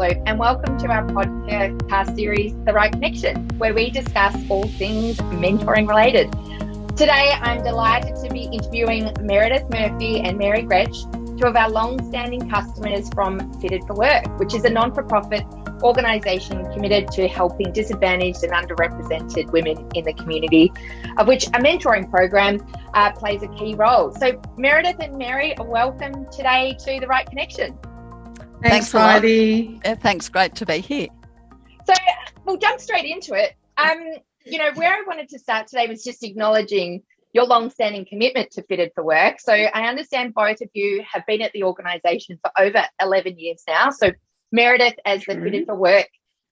and welcome to our podcast series, The Right Connection, where we discuss all things mentoring related. Today, I'm delighted to be interviewing Merredith Murphy and Mary Grech, two of our long-standing customers from Fitted for Work, which is a non-for-profit organisation committed to helping disadvantaged and underrepresented women in the community, of which a mentoring program plays a key role. So Merredith and Mary, welcome today to The Right Connection. Thanks Heidi. Thanks, great to be here. So we'll jump straight into it. Where I wanted to start today was just acknowledging your long-standing commitment to Fitted for Work. So I understand both of you have been at the organisation for over 11 years now. So Merredith as the Fitted for Work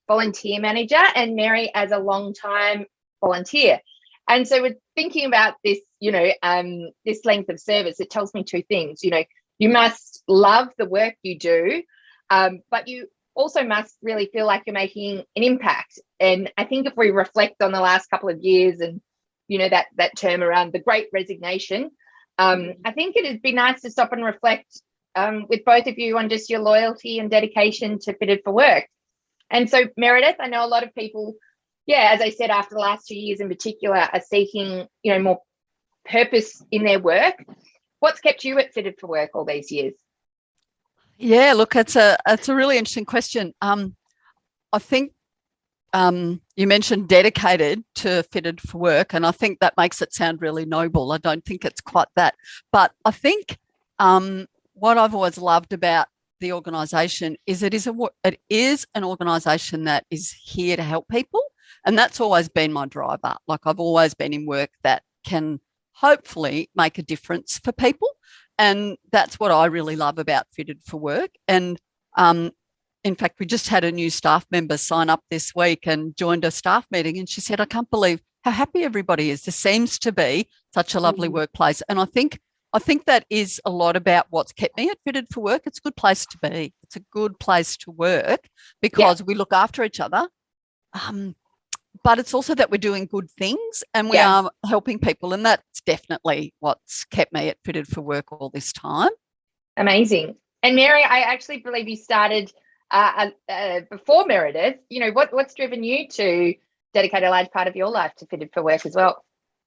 volunteer manager and Mary as a long-time volunteer. And so we're thinking about this, this length of service. It tells me two things. You must love the work you do, but you also must really feel like you're making an impact. And I think if we reflect on the last couple of years and, that term around the Great Resignation, I think it'd be nice to stop and reflect with both of you on just your loyalty and dedication to Fitted for Work. And so, Merredith, I know a lot of people, as I said, after the last 2 years in particular, are seeking, more purpose in their work. What's kept you at Fitted for Work all these years? Yeah, look, it's a really interesting question. I think you mentioned dedicated to Fitted for Work, and I think that makes it sound really noble. I don't think it's quite that. But I think what I've always loved about the organisation is it is an organisation that is here to help people, and that's always been my driver. Like, I've always been in work that can hopefully make a difference for people. And that's what I really love about Fitted for Work. And in fact, we just had a new staff member sign up this week and joined a staff meeting. And she said, I can't believe how happy everybody is. This seems to be such a lovely workplace. And I think that is a lot about what's kept me at Fitted for Work. It's a good place to be. It's a good place to work because we look after each other. But it's also that we're doing good things and we are helping people. And that's definitely what's kept me at Fitted for Work all this time. Amazing. And Mary, I actually believe you started before Merredith. What's driven you to dedicate a large part of your life to Fitted for Work as well?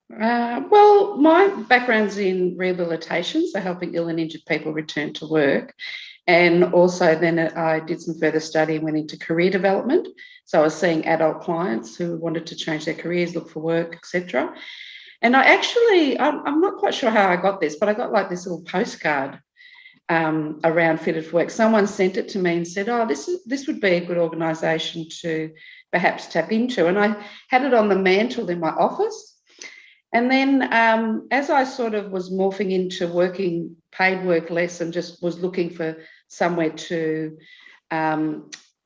Well, my background's in rehabilitation, so helping ill and injured people return to work. And also then I did some further study and went into career development. So I was seeing adult clients who wanted to change their careers, look for work, etc. And I'm not quite sure how I got this, but I got like this little postcard around Fitted for Work. Someone sent it to me and said, this would be a good organisation to perhaps tap into. And I had it on the mantle in my office. And then as I sort of was morphing into working paid work less and just was looking for somewhere to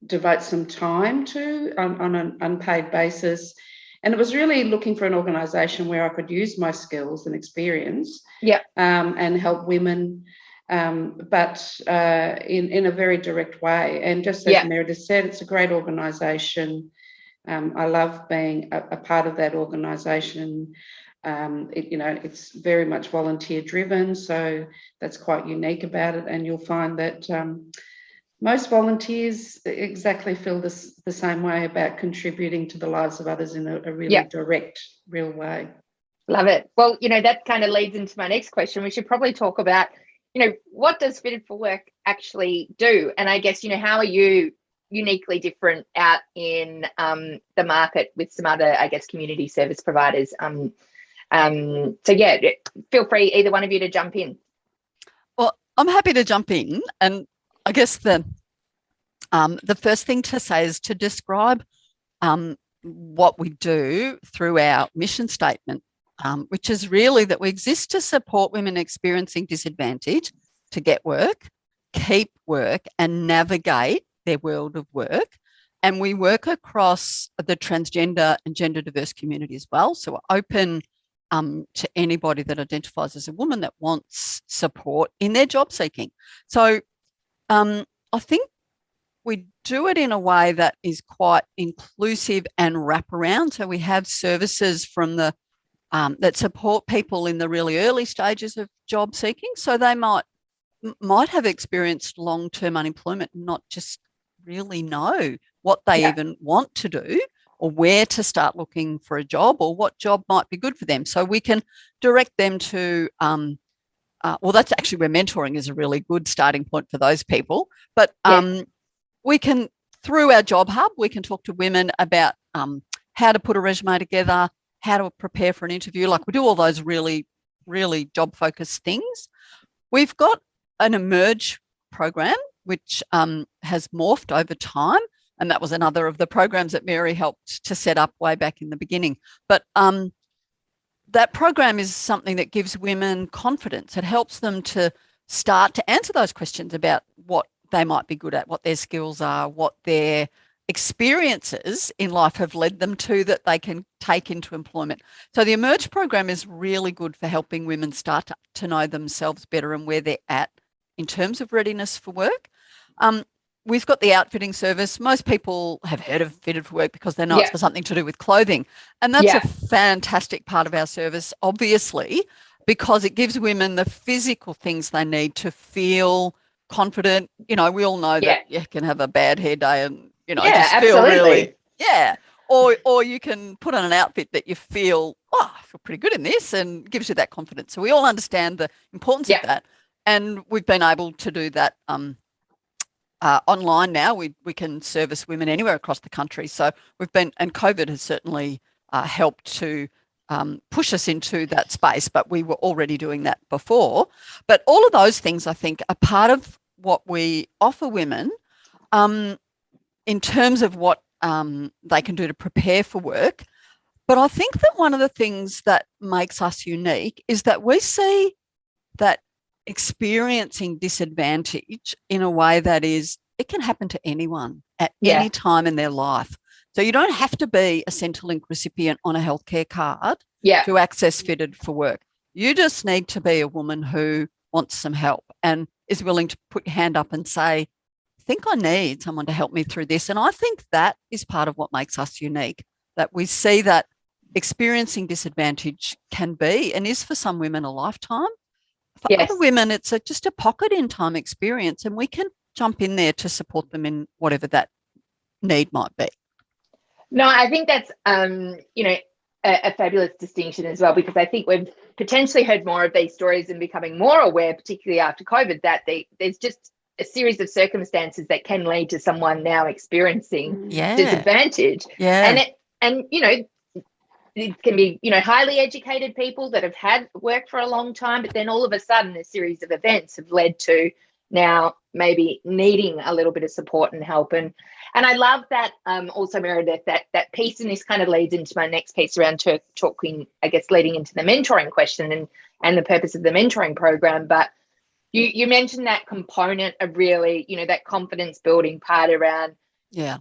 devote some time to on an unpaid basis, and it was really looking for an organisation where I could use my skills and experience and help women, but in a very direct way. And just as Merredith said, it's a great organisation. I love being a part of that organisation. It's very much volunteer driven, so that's quite unique about it. And you'll find that most volunteers exactly feel the same way about contributing to the lives of others in a really direct, real way. Love it. Well, that kind of leads into my next question. We should probably talk about, what does Fitted for Work actually do? And I guess, how are you uniquely different out in the market with some other, I guess, community service providers? Feel free, either one of you, to jump in. Well, I'm happy to jump in. And I guess the first thing to say is to describe what we do through our mission statement, which is really that we exist to support women experiencing disadvantage to get work, keep work, and navigate their world of work. And we work across the transgender and gender diverse community as well. So we're open to anybody that identifies as a woman that wants support in their job seeking. So I think we do it in a way that is quite inclusive and wraparound. So we have services from that support people in the really early stages of job seeking. So they might have experienced long-term unemployment, not just really know what they even want to do, or where to start looking for a job, or what job might be good for them. So we can direct them to, well, that's actually where mentoring is a really good starting point for those people. But we can, through our job hub, we can talk to women about how to put a resume together, how to prepare for an interview. Like, we do all those really, really job-focused things. We've got an Emerge program, which has morphed over time. And that was another of the programs that Mary helped to set up way back in the beginning. But that program is something that gives women confidence. It helps them to start to answer those questions about what they might be good at, what their skills are, what their experiences in life have led them to that they can take into employment. So the Emerge program is really good for helping women start to know themselves better and where they're at in terms of readiness for work. We've got the outfitting service. Most people have heard of Fitted for Work because they know it's for something to do with clothing. And that's a fantastic part of our service, obviously, because it gives women the physical things they need to feel confident. You know, we all know that you can have a bad hair day and, you know, just feel really, or you can put on an outfit that you feel, oh, I feel pretty good in this, and gives you that confidence. So we all understand the importance of that. And we've been able to do that online now. We can service women anywhere across the country. So we've been, and COVID has certainly helped to push us into that space, but we were already doing that before. But all of those things, I think, are part of what we offer women in terms of what they can do to prepare for work. But I think that one of the things that makes us unique is that we see that experiencing disadvantage in a way that is, it can happen to anyone at any time in their life. So you don't have to be a Centrelink recipient on a healthcare card to access Fitted for Work. You just need to be a woman who wants some help and is willing to put your hand up and say, I think I need someone to help me through this. And I think that is part of what makes us unique, that we see that experiencing disadvantage can be and is for some women a lifetime. For other women, it's just a pocket in time experience, and we can jump in there to support them in whatever that need might be. No, I think that's, a fabulous distinction as well, because I think we've potentially heard more of these stories and becoming more aware, particularly after COVID, that there's just a series of circumstances that can lead to someone now experiencing disadvantage. And it can be, highly educated people that have had work for a long time, but then all of a sudden a series of events have led to now maybe needing a little bit of support and help. And I love that also, Merredith, that piece, and this kind of leads into my next piece around talking, I guess, leading into the mentoring question and the purpose of the mentoring program. But you mentioned that component of really, that confidence building part around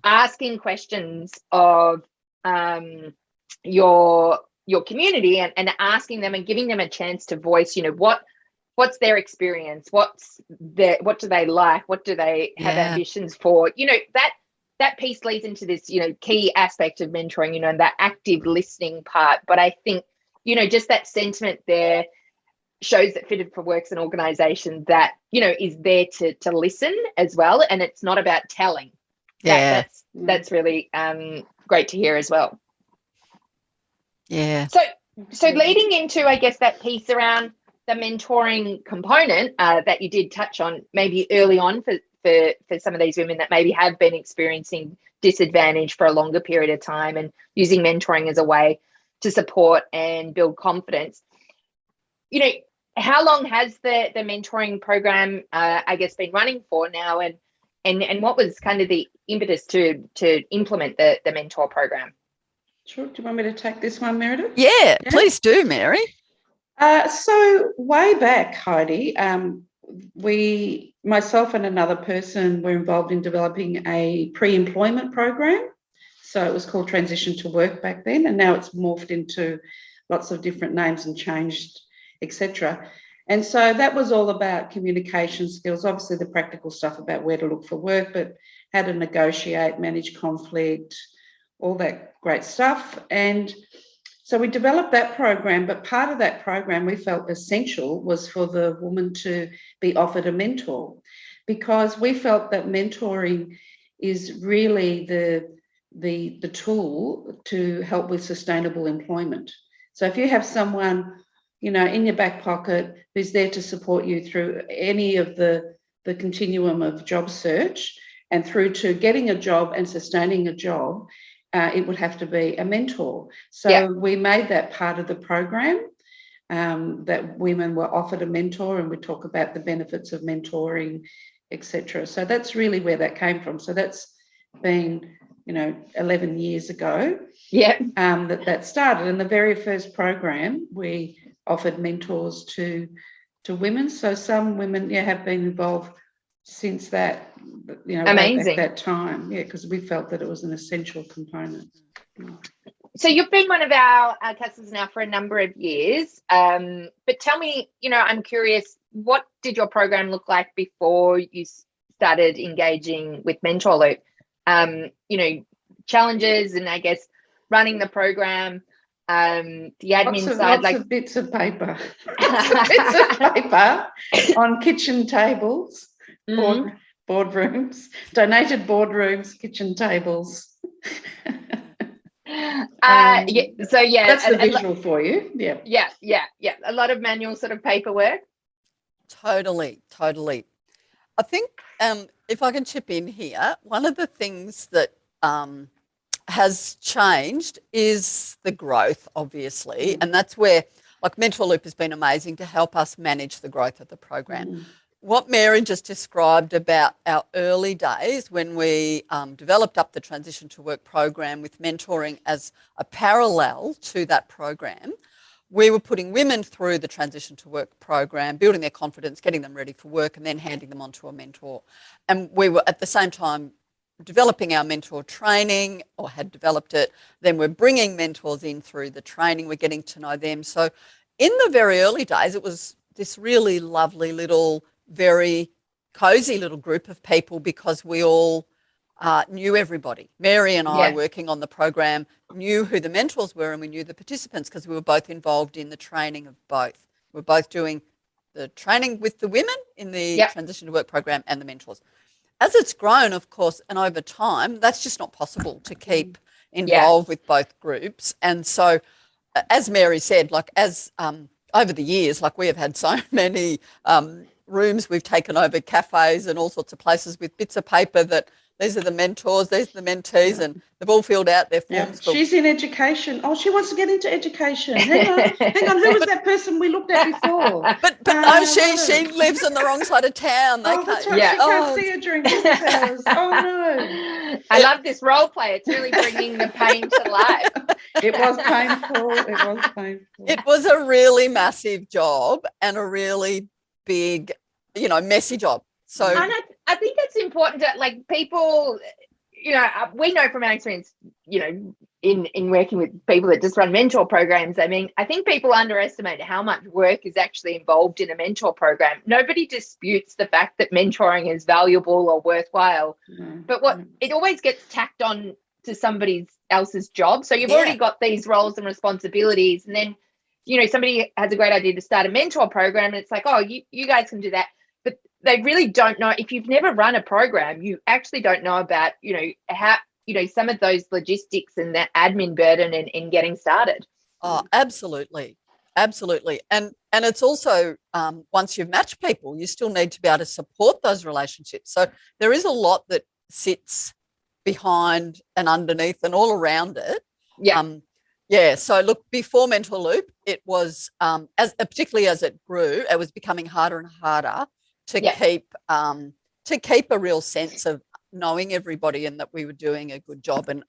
asking questions of your community and asking them and giving them a chance to voice, what's their experience, what do they like, what do they have ambitions for, that piece leads into this, key aspect of mentoring, and that active listening part. But I think, just that sentiment there shows that Fitted for Work's an organisation that, is there to listen as well. And it's not about telling. That's really great to hear as well. Yeah. So leading into, I guess, that piece around the mentoring component that you did touch on maybe early on for some of these women that maybe have been experiencing disadvantage for a longer period of time and using mentoring as a way to support and build confidence. How long has the mentoring program, I guess, been running for now, and what was kind of the impetus to implement the mentor program? Sure. Do you want me to take this one, Merredith? Yeah, please do, Mary. So way back, Heidi, myself and another person were involved in developing a pre-employment program. So it was called Transition to Work back then, and now it's morphed into lots of different names and changed, etc. And so that was all about communication skills, obviously the practical stuff about where to look for work, but how to negotiate, manage conflict, all that great stuff. And so we developed that program, but part of that program we felt essential was for the woman to be offered a mentor, because we felt that mentoring is really the tool to help with sustainable employment. So if you have someone, in your back pocket who's there to support you through any of the continuum of job search and through to getting a job and sustaining a job, it would have to be a mentor. So we made that part of the program, that women were offered a mentor, and we talk about the benefits of mentoring, etc. So that's really where that came from. So that's been 11 years ago that started. And the very first program, we offered mentors to women. So some women have been involved since that, Amazing. at that time, because we felt that it was an essential component. So you've been one of our customers now for a number of years, but tell me, I'm curious, what did your program look like before you started engaging with Mentor Loop? Challenges and I guess running the program, the admin side, lots of bits of paper, bits of paper on kitchen tables, boardrooms, donated boardrooms, kitchen tables. That's the visual for you. Yeah. A lot of manual sort of paperwork. Totally. I think if I can chip in here, one of the things that has changed is the growth, obviously, and that's where, like, Mentor Loop has been amazing to help us manage the growth of the program. What Mary just described about our early days when we developed up the Transition to Work program with mentoring as a parallel to that program, we were putting women through the Transition to Work program, building their confidence, getting them ready for work, and then handing them on to a mentor. And we were at the same time developing our mentor training, or had developed it. Then we're bringing mentors in through the training. We're getting to know them. So in the very early days, it was this really lovely little, very cozy little group of people because we all knew everybody. Mary and I, working on the program, knew who the mentors were, and we knew the participants because we were both involved in the training of both. We're both doing the training with the women in the Transition to Work program and the mentors. As it's grown, of course, and over time, that's just not possible to keep involved with both groups. And so, as Mary said, like, as over the years, like, we have had so many rooms we've taken over, cafes and all sorts of places with bits of paper that these are the mentors, these are the mentees, and they've all filled out their forms. She's in education. Oh, she wants to get into education. Hang on. Who was that person we looked at before? But no, she lives on the wrong side of town. That's right. She can't see her during business hours. Oh, no. I love this role play. It's really bringing the pain to life. It was painful. It was a really massive job and a really big, messy job. So I think it's important to, like, people, we know from our experience, in working with people that just run mentor programs. I mean, I think people underestimate how much work is actually involved in a mentor program. Nobody disputes the fact that mentoring is valuable or worthwhile, but it always gets tacked on to somebody else's job. So you've already got these roles and responsibilities, and then, somebody has a great idea to start a mentor program, and it's like, oh, you guys can do that. But they really don't know. If you've never run a program, you actually don't know about, how, some of those logistics and that admin burden in getting started. Oh, absolutely. And it's also, once you've matched people, you still need to be able to support those relationships. So there is a lot that sits behind and underneath and all around it. So look, before Mentor Loop, it was, particularly as it grew, it was becoming harder and harder to keep a real sense of knowing everybody and that we were doing a good job. And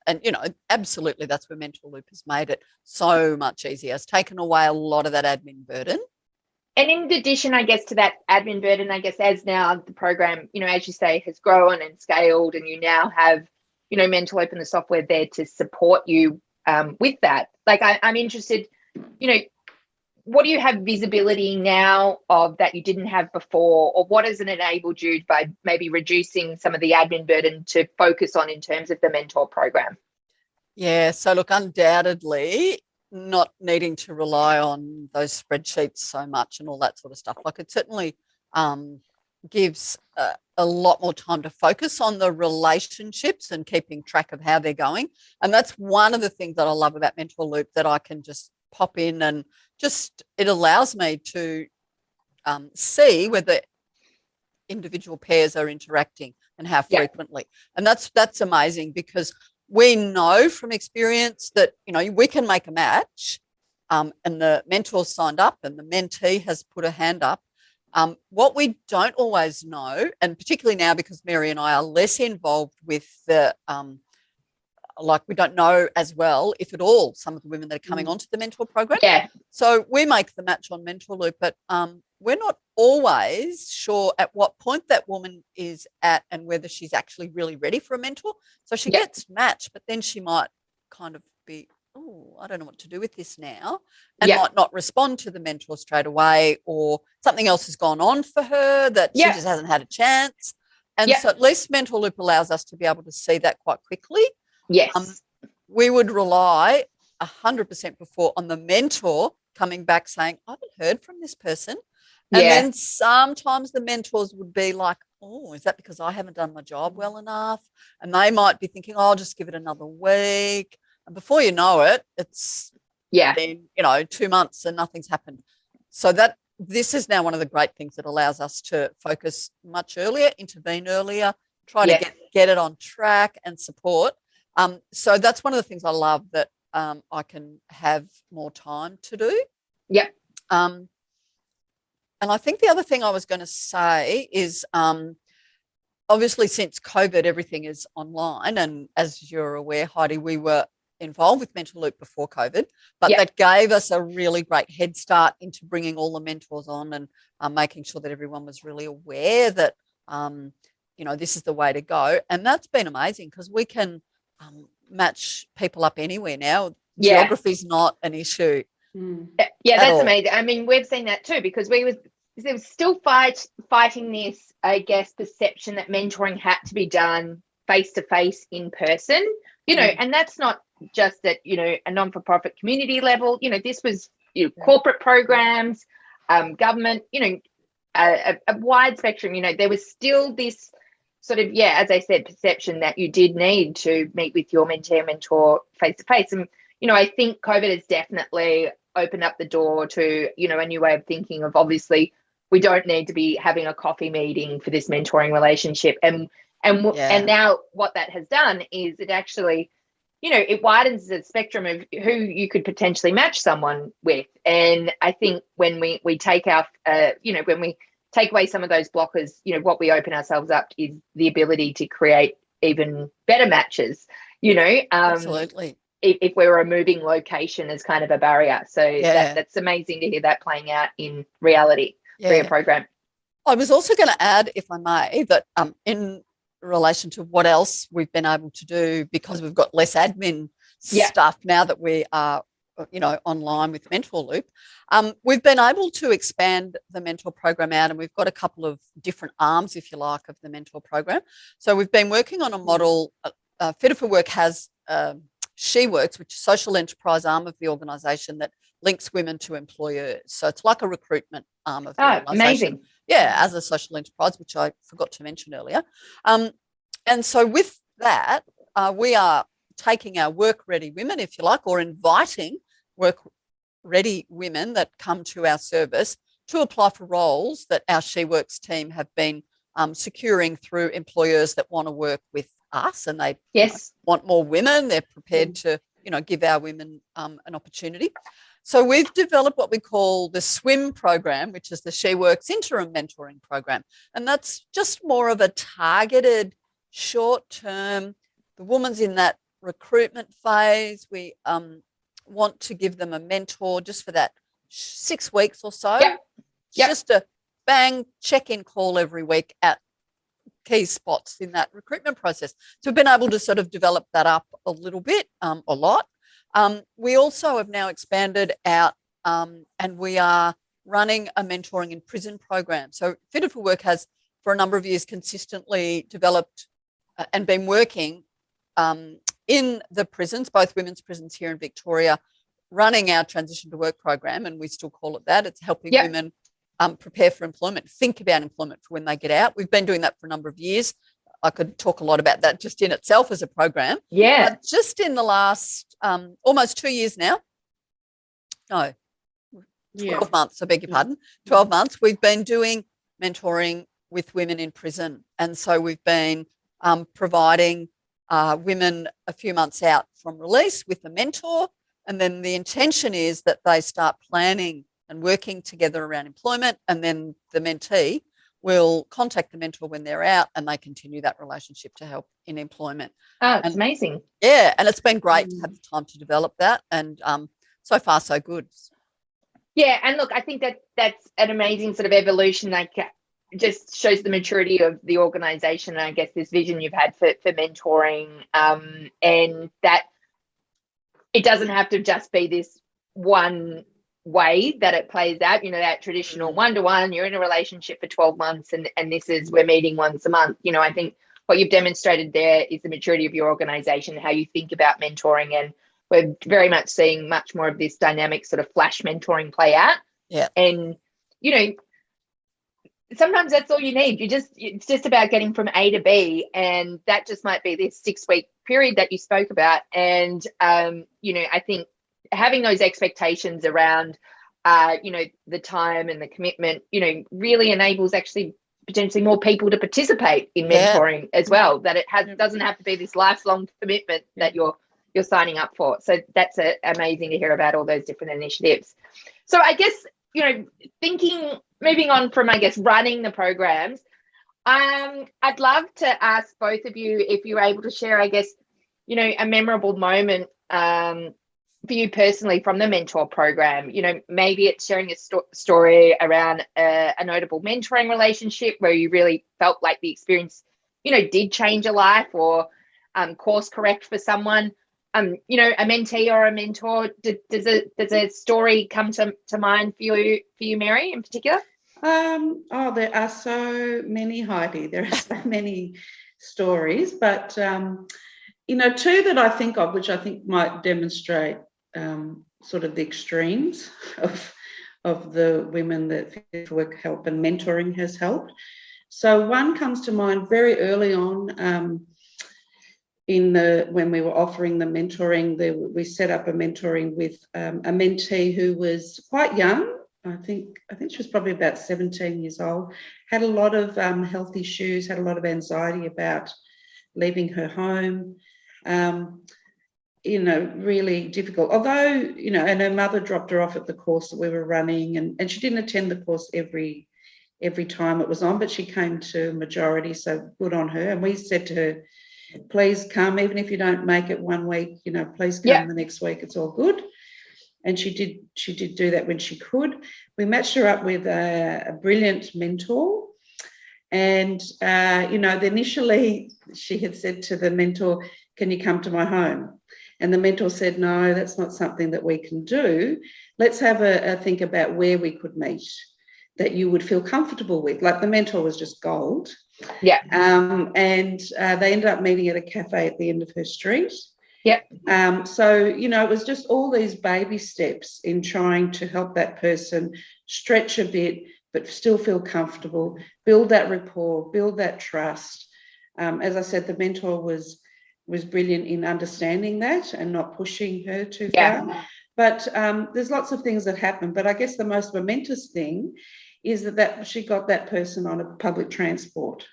absolutely, that's where Mentor Loop has made it so much easier. It's taken away a lot of that admin burden. And in addition, I guess, to that admin burden, I guess, as now the program, as you say, has grown and scaled, and you now have, Mentor Loop and the software there to support you with that. Like, I'm interested, what do you have visibility now of that you didn't have before, or what has it enabled you by maybe reducing some of the admin burden to focus on in terms of the mentor program? Yeah, so look, undoubtedly not needing to rely on those spreadsheets so much and all that sort of stuff. Like, it certainly gives a lot more time to focus on the relationships and keeping track of how they're going. And that's one of the things that I love about Mentor Loop, that I can just pop in and just, it allows me to see whether individual pairs are interacting and how frequently. And that's amazing, because we know from experience that, you know, we can make a match and the mentor signed up and the mentee has put a hand up. What we don't always know, and particularly now because Mary and I are less involved with the, like we don't know as well, if at all, some of the women that are coming onto the mentor program. Yeah. So we make the match on Mentor Loop, but we're not always sure at what point that woman is at and whether she's actually really ready for a mentor. So she gets matched, but then she might kind of be, oh, I don't know what to do with this now, and might not respond to the mentor straight away, or something else has gone on for her that she just hasn't had a chance. And so at least Mentor Loop allows us to be able to see that quite quickly. Yes. We would rely 100% before on the mentor coming back saying, I haven't heard from this person. And then sometimes the mentors would be like, oh, is that because I haven't done my job well enough? And they might be thinking, oh, I'll just give it another week. And before you know it, it's been, 2 months and nothing's happened. So that this is now one of the great things that allows us to focus much earlier, intervene earlier, try to get it on track and support. So that's one of the things I love, that I can have more time to do. Yep. And I think the other thing I was going to say is obviously since COVID, everything is online. And as you're aware, Heidi, we were involved with Mentor Loop before COVID, but that gave us a really great head start into bringing all the mentors on and making sure that everyone was really aware that, this is the way to go. And that's been amazing, because we can match people up anywhere now. Geography is not an issue. Yeah, that's amazing. I mean, we've seen that too, because there was still fighting this, I guess, perception that mentoring had to be done face-to-face in person, and that's not just at, a non-for-profit community level. This was corporate programs, government, a wide spectrum. There was still this sort of, as I said, perception that you did need to meet with your mentee or mentor face-to-face. And, I think COVID has definitely opened up the door to, a new way of thinking of, obviously, we don't need to be having a coffee meeting for this mentoring relationship. And now what that has done is it actually, it widens the spectrum of who you could potentially match someone with. And I think when we take our, when we take away some of those blockers, what we open ourselves up is the ability to create even better matches, Absolutely. If we're removing location as kind of a barrier. So that's amazing to hear that playing out in reality for your program. I was also going to add, if I may, that in relation to what else we've been able to do, because we've got less admin stuff now that we are, online with Mentor Loop, we've been able to expand the mentor program out, and we've got a couple of different arms, if you like, of the mentor program. So we've been working on a model. Fitter for Work has She Works, which is a social enterprise arm of the organisation that links women to employers. So it's like a recruitment arm of the organisation. Amazing. Yeah, as a social enterprise, which I forgot to mention earlier. And so with that, we are taking our work-ready women, if you like, or inviting work-ready women that come to our service to apply for roles that our She Works team have been securing through employers that want to work with us, and they want more women. They're prepared to, give our women an opportunity. So we've developed what we call the SWIM program, which is the She Works Interim Mentoring Program. And that's just more of a targeted, short-term, the woman's in that recruitment phase. We want to give them a mentor just for that 6 weeks or so. Just a bang check-in call every week at key spots in that recruitment process. So we've been able to sort of develop that up a little bit, a lot. We also have now expanded out and we are running a mentoring in prison program. So Fitter for Work has for a number of years consistently developed and been working in the prisons, both women's prisons here in Victoria, running our transition to work program, and we still call it that. It's helping women prepare for employment, think about employment for when they get out. We've been doing that for a number of years. I could talk a lot about that just in itself as a program. Yeah. But just in the last almost 2 years now, no, 12 months, I beg your pardon, 12 months, we've been doing mentoring with women in prison. And so we've been providing women a few months out from release with a mentor. And then the intention is that they start planning and working together around employment, and then the mentee will contact the mentor when they're out and they continue that relationship to help in employment. Oh, it's amazing. Yeah, and it's been great to have the time to develop that, and so far so good. Yeah, and look, I think that's an amazing sort of evolution, like just shows the maturity of the organisation, and I guess this vision you've had for mentoring, and that it doesn't have to just be this one way that it plays out, that traditional one-to-one, you're in a relationship for 12 months and this is, we're meeting once a month. I think what you've demonstrated there is the maturity of your organisation, how you think about mentoring, and we're very much seeing much more of this dynamic sort of flash mentoring play out. Yeah. And, sometimes that's all you need. It's just about getting from A to B, and that just might be this 6-week period that you spoke about. And, I think having those expectations around, the time and the commitment, really enables actually potentially more people to participate in mentoring as well, that it doesn't have to be this lifelong commitment that you're signing up for. So that's amazing to hear about all those different initiatives. So I guess, moving on from, running the programs, I'd love to ask both of you if you're able to share, a memorable moment for you personally from the mentor program. Maybe it's sharing a story around a notable mentoring relationship where you really felt like the experience, did change a life or course correct for someone. A mentee or a mentor. Does a story come to mind for you, Mary, in particular? There are so many, Heidi. There are so many stories, but two that I think of, which I think might demonstrate sort of the extremes of the women that Fit for Work help and mentoring has helped. So one comes to mind very early on. When we were offering the mentoring, we set up a mentoring with a mentee who was quite young. I think she was probably about 17 years old, had a lot of health issues, had a lot of anxiety about leaving her home, really difficult. Although, and her mother dropped her off at the course that we were running, and she didn't attend the course every time it was on, but she came to majority, so good on her. And we said to her, please come, even if you don't make it one week, please come the next week, it's all good. And she did do that when she could. We matched her up with a brilliant mentor. And, initially she had said to the mentor, can you come to my home? And the mentor said, no, that's not something that we can do. Let's have a think about where we could meet that you would feel comfortable with. Like, the mentor was just gold. Yeah. And they ended up meeting at a cafe at the end of her street. Yep. So, it was just all these baby steps in trying to help that person stretch a bit, but still feel comfortable, build that rapport, build that trust. As I said, the mentor was brilliant in understanding that and not pushing her too far. But there's lots of things that happen. But I guess the most momentous thing is that she got that person on a public transport.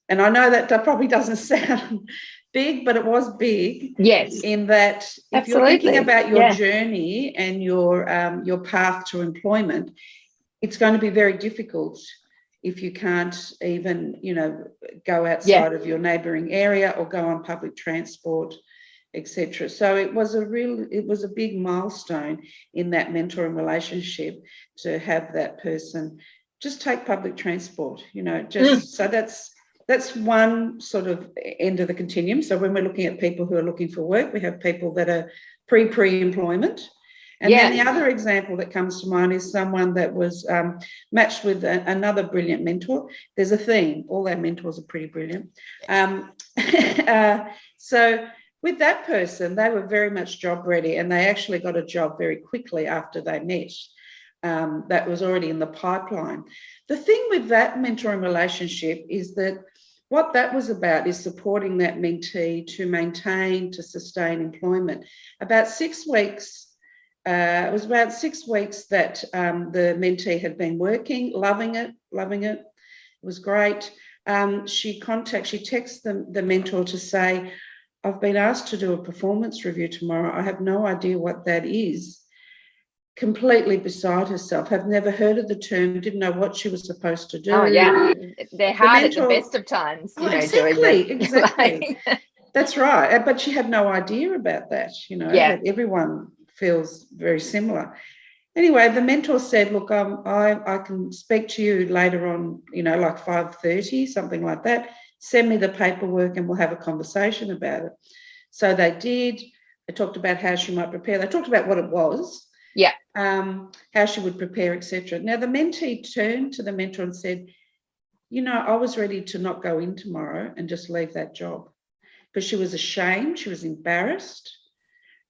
And I know that probably doesn't sound big, but it was big. Yes. In that, if you're thinking about your journey and your path to employment, it's going to be very difficult if you can't even, go outside of your neighbouring area or go on public transport, etc. So it was a big milestone in that mentoring relationship to have that person just take public transport, so that's one sort of end of the continuum. So when we're looking at people who are looking for work, we have people that are pre-employment. And then the other example that comes to mind is someone that was matched with another brilliant mentor. There's a theme. All our mentors are pretty brilliant. So with that person, they were very much job ready, and they actually got a job very quickly after they met. that was already in the pipeline. The thing with that mentoring relationship is that what that was about is supporting that mentee to maintain, to sustain employment. About 6 weeks, it was about 6 weeks that the mentee had been working, loving it. It was great. She texts the mentor to say, I've been asked to do a performance review tomorrow. I have no idea what that is. Completely beside herself, have never heard of the term, didn't know what she was supposed to do. Oh, yeah. They're hard at the best of times, Exactly. That's right. But she had no idea about that, that everyone feels very similar. Anyway, the mentor said, look, I can speak to you later on, like 5:30, something like that. Send me the paperwork and we'll have a conversation about it. So they did. They talked about how she might prepare. They talked about what it was. Yeah. How she would prepare, etc. Now, the mentee turned to the mentor and said, I was ready to not go in tomorrow and just leave that job, because she was ashamed, she was embarrassed,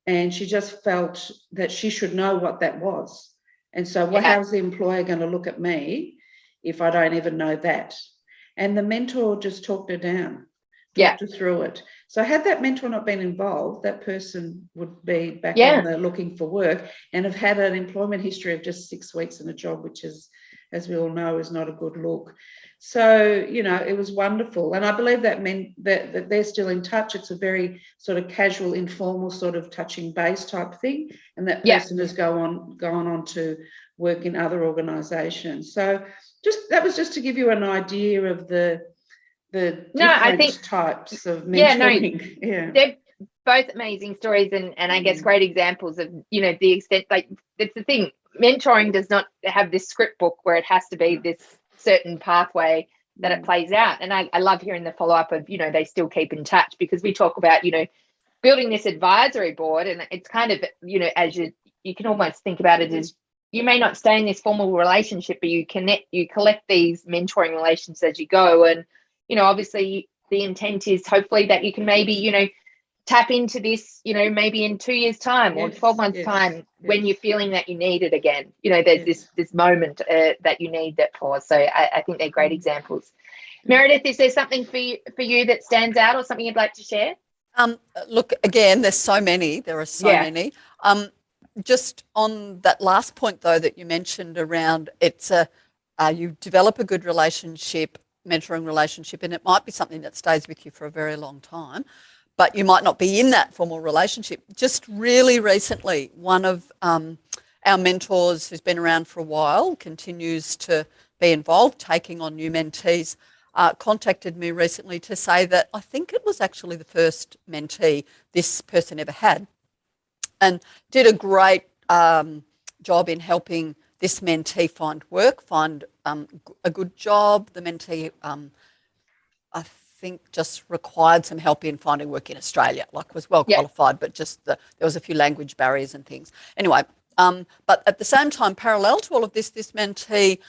and she just felt that she should know what that was. And so how's the employer going to look at me if I don't even know that? And the mentor just talked her down, talked her through it. So had that mentor not been involved, that person would be back on the looking for work and have had an employment history of just 6 weeks in a job, which is, as we all know, is not a good look. So, it was wonderful. And I believe that meant that they're still in touch. It's a very sort of casual, informal sort of touching base type thing. And that person has gone on to work in other organisations. So that was just to give you an idea of the different types of mentoring. They're both amazing stories and I guess great examples of, the extent, like, it's the thing, mentoring does not have this script book where it has to be this certain pathway that it plays out. And I love hearing the follow-up of, they still keep in touch, because we talk about, building this advisory board, and it's kind of, as you can almost think about it as, you may not stay in this formal relationship, but you collect these mentoring relations as you go. And, obviously the intent is hopefully that you can maybe, tap into this, maybe in 2 years' time or 12 months' time when you're feeling that you need it again. There's this moment that you need that for. So I think they're great examples. Merredith, is there something for you that stands out or something you'd like to share? Look, again, there's so many. There are so many. Just on that last point, though, that you mentioned around you develop a good relationship, mentoring relationship, and it might be something that stays with you for a very long time, but you might not be in that formal relationship. Just really recently, one of our mentors who's been around for a while, continues to be involved, taking on new mentees, contacted me recently to say that I think it was actually the first mentee this person ever had, and did a great job in helping this mentee find work, find a good job. The mentee, I think, just required some help in finding work in Australia, like was well qualified, but just there was a few language barriers and things. Anyway, but at the same time, parallel to all of this mentee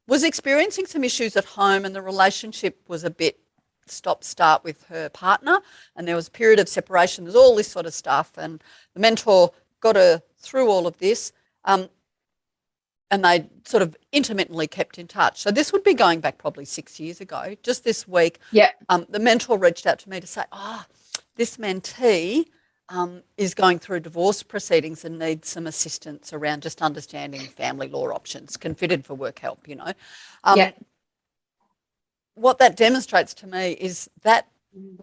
was experiencing some issues at home, and the relationship was a bit stop-start with her partner, and there was a period of separation. There's all this sort of stuff, and the mentor got her through all of this, and they sort of intermittently kept in touch. So this would be going back probably 6 years ago. Just this week, the mentor reached out to me to say, this mentee is going through divorce proceedings and needs some assistance around just understanding family law options, can fit in for work help, What that demonstrates to me is that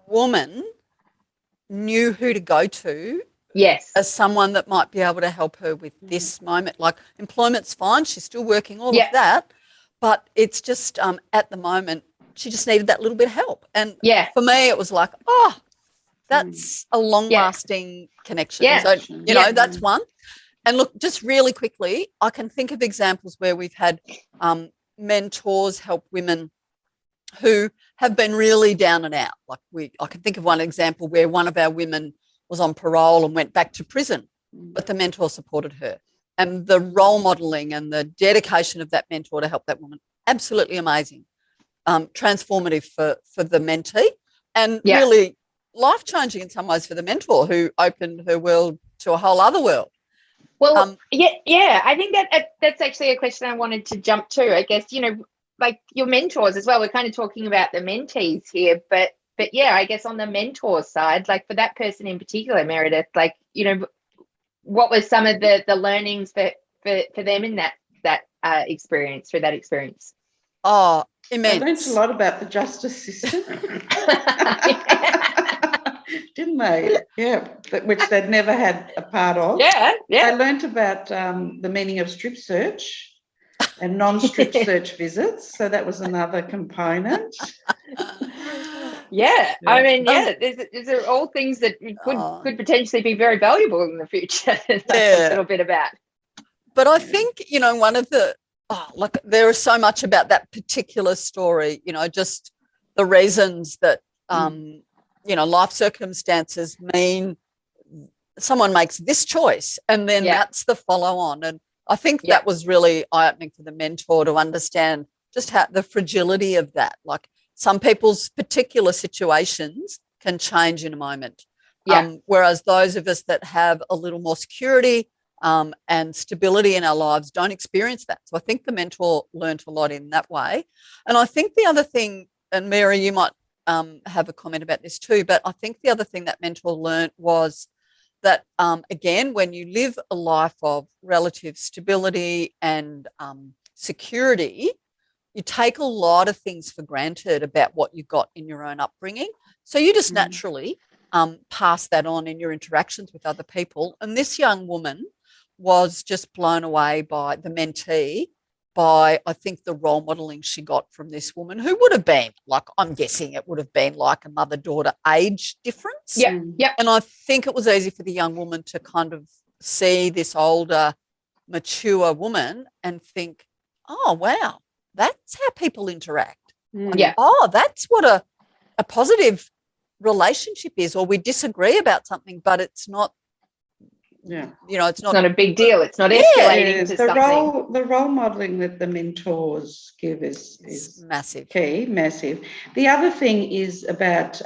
woman knew who to go to as someone that might be able to help her with this moment. Like, employment's fine, she's still working, all of that, but it's just at the moment she just needed that little bit of help. And for me it was like, that's a long-lasting connection. So, that's one. And look, just really quickly, I can think of examples where we've had mentors help women who have been really down and out. Like I can think of one example where one of our women was on parole and went back to prison, but the mentor supported her. And the role modelling and the dedication of that mentor to help that woman, absolutely amazing, transformative for the mentee, and really life-changing in some ways for the mentor, who opened her world to a whole other world. Well, yeah. I think that's actually a question I wanted to jump to. I guess, like your mentors as well. We're kind of talking about the mentees here, but yeah, I guess on the mentor side, like for that person in particular, Merredith, like, what were some of the learnings for them in that experience, through that experience? Oh, They learned immense. a lot about the justice system. Didn't they? Yeah, which they'd never had a part of. Yeah. They learnt about the meaning of strip search and non-strip search visits. So that was another component. Yeah. I mean, these are all things that could potentially be very valuable in the future. A little bit about. But I think, one of the, look, there is so much about that particular story, just the reasons that, life circumstances mean someone makes this choice, and then that's the follow on. And I think that was really eye-opening for the mentor to understand just how the fragility of that. Like, some people's particular situations can change in a moment. Whereas those of us that have a little more security and stability in our lives don't experience that. So I think the mentor learned a lot in that way. And I think the other thing, and Mary, you might have a comment about this too, but I think the other thing that mentor learned was that, again, when you live a life of relative stability and security, you take a lot of things for granted about what you got in your own upbringing. So you just naturally pass that on in your interactions with other people. And this young woman was just blown away by the mentee, by, I think, the role modelling she got from this woman, who would have been, like, I'm guessing it would have been like a mother-daughter age difference. Yeah. And I think it was easy for the young woman to kind of see this older, mature woman and think, oh, wow, that's how people interact. Oh, that's what a positive relationship is, or we disagree about something, but it's not, it's not a big deal. It's not escalating to something. The role modelling that the mentors give is massive. Key, massive. The other thing is about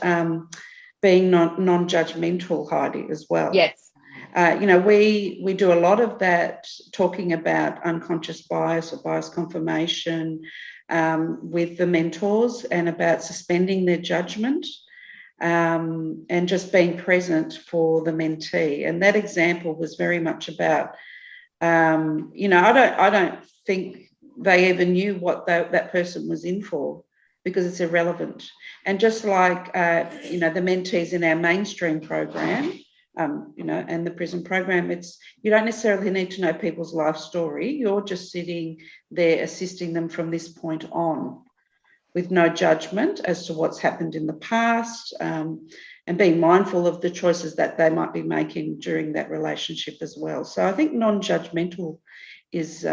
being non-judgmental, Heidi, as well. Yes. We do a lot of that, talking about unconscious bias or bias confirmation with the mentors, and about suspending their judgment. And just being present for the mentee. And that example was very much about, I don't think they ever knew what that person was in for, because it's irrelevant. And just like, the mentees in our mainstream program, and the prison program, you don't necessarily need to know people's life story. You're just sitting there assisting them from this point on, with no judgment as to what's happened in the past, and being mindful of the choices that they might be making during that relationship as well. So I think being non-judgmental is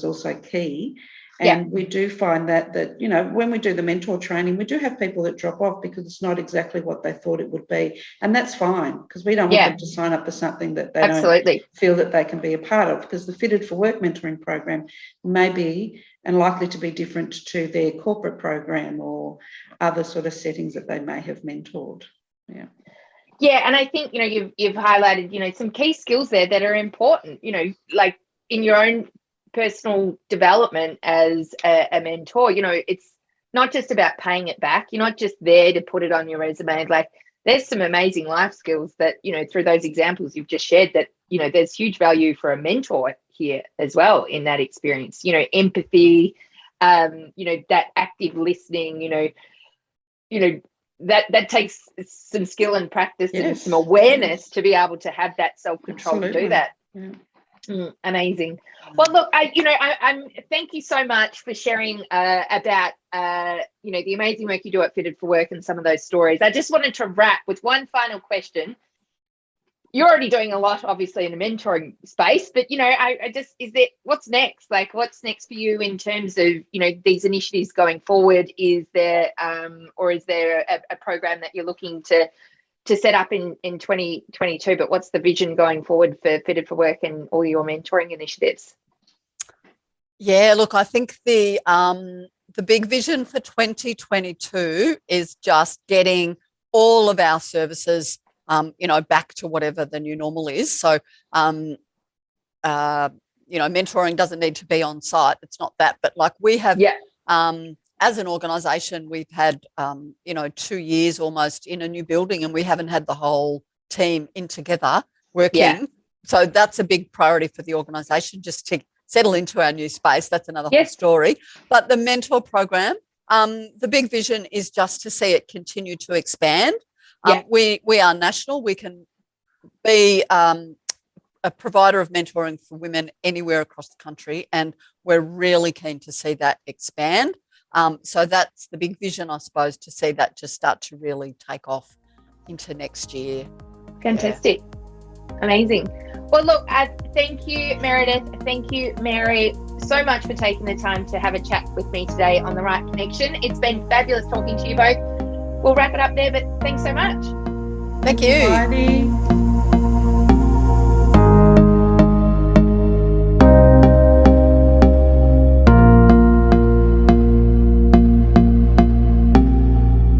also key. And we do find that when we do the mentor training, we do have people that drop off because it's not exactly what they thought it would be. And that's fine, because we don't want them to sign up for something that they don't feel that they can be a part of, because the Fitted for Work mentoring program may be and likely to be different to their corporate program or other sort of settings that they may have mentored. Yeah, and I think, you've highlighted, some key skills there that are important, like in your own personal development as a mentor. It's not just about paying it back. You're not just there to put it on your resume. Like, there's some amazing life skills that, through those examples you've just shared, that, there's huge value for a mentor here as well in that experience. Empathy, that active listening, that takes some skill and practice and some awareness to be able to have that self-control to do that. Amazing. Well, look, I'm thank you so much for sharing about the amazing work you do at Fitted for Work and some of those stories. I just wanted to wrap with one final question. You're already doing a lot, obviously, in the mentoring space, but what's next? Like, what's next for you in terms of these initiatives going forward? Is there a program that you're looking to set up in 2022, but what's the vision going forward for Fitted for Work and all your mentoring initiatives? Yeah, look, I think the big vision for 2022 is just getting all of our services back to whatever the new normal is. So, mentoring doesn't need to be on site. It's not that, but like we have, as an organisation, we've had, 2 years almost in a new building, and we haven't had the whole team in together working. Yeah. So that's a big priority for the organisation, just to settle into our new space. That's another whole story. But the mentor program, the big vision is just to see it continue to expand. We are national. We can be a provider of mentoring for women anywhere across the country, and we're really keen to see that expand. So that's the big vision, I suppose, to see that just start to really take off into next year. Fantastic. Amazing. Well, look, thank you, Merredith. Thank you, Mary, so much for taking the time to have a chat with me today on The Right Connection. It's been fabulous talking to you both. We'll wrap it up there, but thanks so much. Thank you. Heidi.